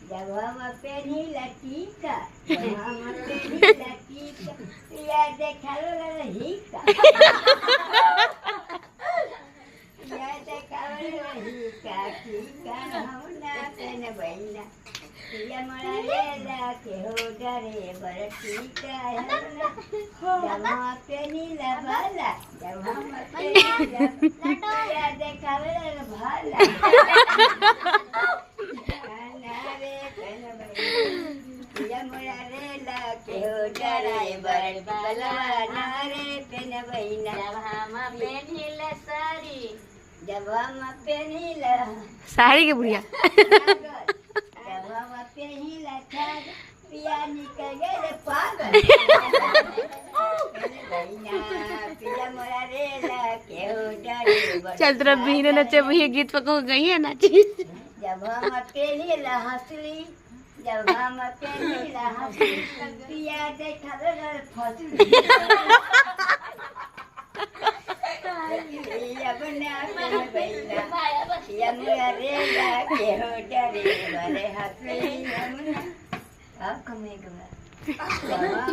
जब हम पेनी लटीका याद देखालो रहीका याद देखालो रहीका टीका हम ना पेन बहिना पिया मरा लेला के हो डरे बर टीका हम ना जब हम पेनी लभाला जब हम पेनी लटो याद देखालो भाला साड़ी के बुढ़िया जब हम पेनीला पिया निकल गए पागल चल तेरा बहने नचे भैया गीत पको गई है नाची जब हम पेनीला हंसली जब हम पेनीला हंसली पिया देखा फसली अब कमेगा